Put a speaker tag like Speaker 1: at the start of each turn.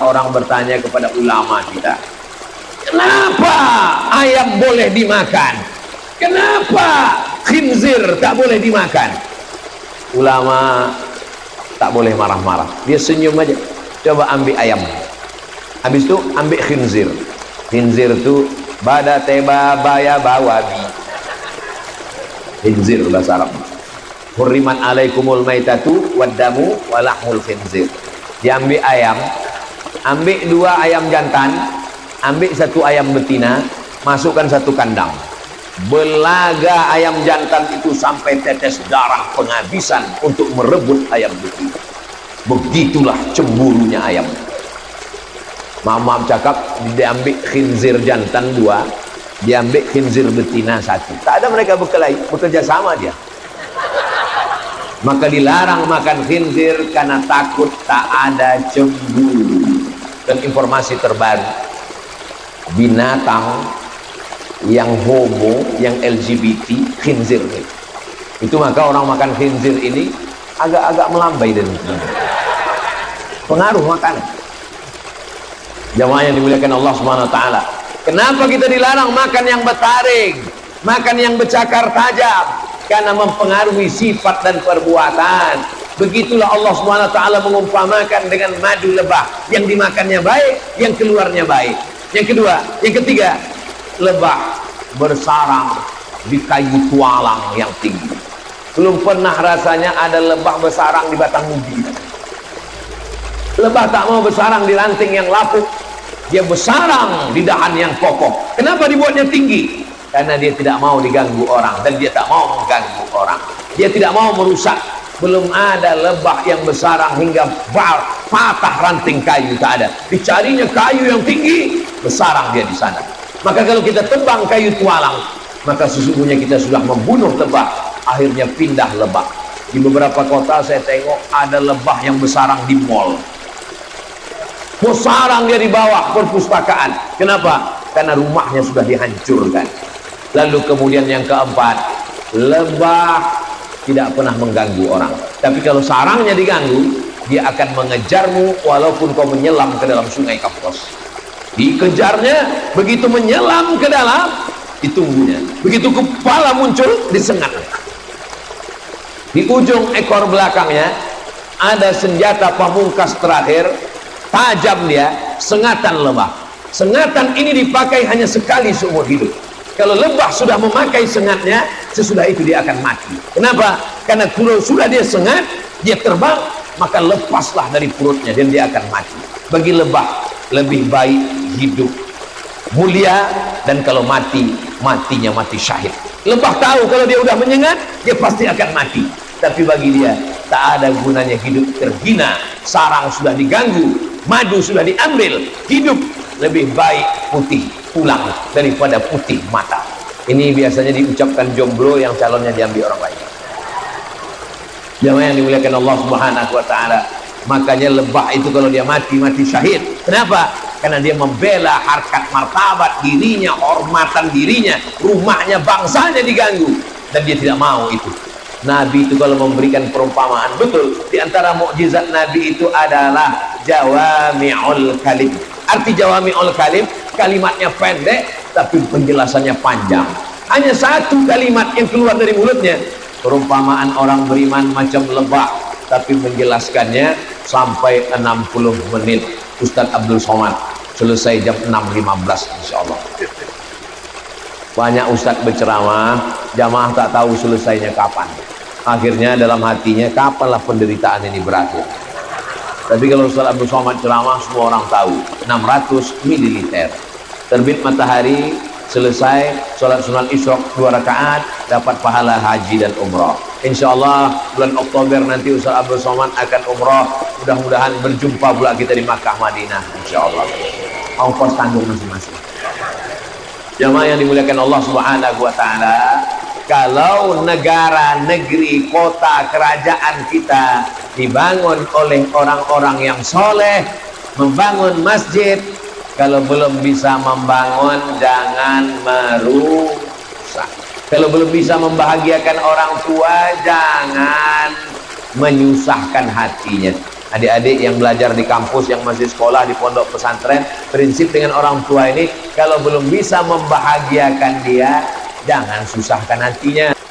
Speaker 1: orang bertanya kepada ulama kita, kenapa ayam boleh dimakan? Kenapa khinzir tak boleh dimakan? Ulama tak boleh marah-marah, dia senyum aja. Coba ambil ayam, habis itu ambil khinzir. Khinzir itu bada teba baya bawabi. Khinzir bahasa Arab. Hurriman alaikumul maitatu waddamu walahmul khinzir. Diambil ayam, ambil 2 ayam jantan, ambil 1 ayam betina, masukkan 1 kandang. Belaga ayam jantan itu sampai tetes darah penghabisan untuk merebut ayam betina. Begitulah cemburunya ayam. Maaf cakap, diambil khinzir jantan 2, diambil khinzir betina 1. Tak ada mereka berkelahi, bekerja sama dia. Maka dilarang makan khinzir karena takut tak ada cemburu. Dan informasi terbaru, binatang yang homo, yang LGBT, khinzir itu, maka orang makan khinzir ini agak-agak melambai dan pengaruh makanan. Jamaah yang dimuliakan Allah Subhanahu wa taala, kenapa kita dilarang makan yang bertaring, makan yang bercakar tajam? Karena mempengaruhi sifat dan perbuatan. Begitulah Allah Subhanahu wa taala mengumpamakan dengan madu lebah, yang dimakannya baik, yang keluarnya baik. Yang kedua, yang ketiga, lebah bersarang di kayu tualang yang tinggi. Belum pernah rasanya ada lebah bersarang di batang ubi. Lebah tak mau bersarang di ranting yang lapuk, dia bersarang di dahan yang kokoh. Kenapa dibuatnya tinggi? Karena dia tidak mau diganggu orang, dan dia tak mau mengganggu orang. Dia tidak mau merusak. Belum ada lebah yang bersarang hingga patah ranting kayu, tak ada. Dicarinya kayu yang tinggi, bersarang dia di sana. Maka kalau kita tebang kayu tualang, maka sesungguhnya kita sudah membunuh lebah. Akhirnya pindah lebah. Di beberapa kota saya tengok ada lebah yang bersarang di mall. Bersarang dia di bawah perpustakaan. Kenapa? Karena rumahnya sudah dihancurkan. Lalu kemudian yang keempat, lebah tidak pernah mengganggu orang. Tapi kalau sarangnya diganggu, dia akan mengejarmu walaupun kau menyelam ke dalam sungai Kapuas. Dikejarnya, begitu menyelam ke dalam, ditunggunya. Begitu kepala muncul, disengat. Di ujung ekor belakangnya ada senjata pamungkas terakhir, tajam dia, sengatan lebah. Sengatan ini dipakai hanya sekali seumur hidup. Kalau lebah sudah memakai sengatnya, sesudah itu dia akan mati. Kenapa? Karena kalau sudah dia sengat, dia terbang, maka lepaslah dari perutnya dan dia akan mati. Bagi lebah lebih baik hidup mulia, dan kalau mati, matinya mati syahid. Lebah tahu kalau dia udah menyengat, dia pasti akan mati. Tapi bagi dia tak ada gunanya hidup terhina. Sarang sudah diganggu, madu sudah diambil, hidup lebih baik putih tulang daripada putih mata. Ini biasanya diucapkan jomblo yang calonnya diambil orang lain. Jamaah yang dimuliakan Allah Subhanahu wa taala, makanya lebah itu kalau dia mati, mati syahid. Kenapa? Karena dia membela harkat martabat dirinya, hormatan dirinya, rumahnya, bangsanya diganggu, dan dia tidak mau itu. Nabi itu kalau memberikan perumpamaan, betul, di antara mukjizat Nabi itu adalah jawami'ul kalim. Arti jawami'ul kalim, kalimatnya pendek tapi penjelasannya panjang. Hanya 1 kalimat yang keluar dari mulutnya. Perumpamaan orang beriman macam lebah, tapi menjelaskannya sampai 60 menit. Ustadz Abdul Somad selesai jam 6.15 insyaallah. Banyak ustadz berceramah, jamaah tak tahu selesainya kapan. Akhirnya dalam hatinya, kapanlah penderitaan ini berakhir. Tapi kalau Ustadz Abdul Somad ceramah, semua orang tahu. 600 ml. Terbit matahari, selesai sholat sunat isyraq 2 rakaat, dapat pahala haji dan umrah. Insyaallah bulan Oktober nanti Ustadz Abdul Somad akan umrah. Mudah-mudahan berjumpa pula kita di Makkah Madinah insyaallah. Ongkos tanggung masing-masing. Jamaah yang dimuliakan Allah Subhanahu wa taala, kalau negara, negeri, kota, kerajaan kita dibangun oleh orang-orang yang soleh, membangun masjid, kalau belum bisa membangun, jangan merusak. Kalau belum bisa membahagiakan orang tua, jangan menyusahkan hatinya. Adik-adik yang belajar di kampus, yang masih sekolah di pondok pesantren, prinsip dengan orang tua ini, kalau belum bisa membahagiakan dia, jangan susahkan hatinya.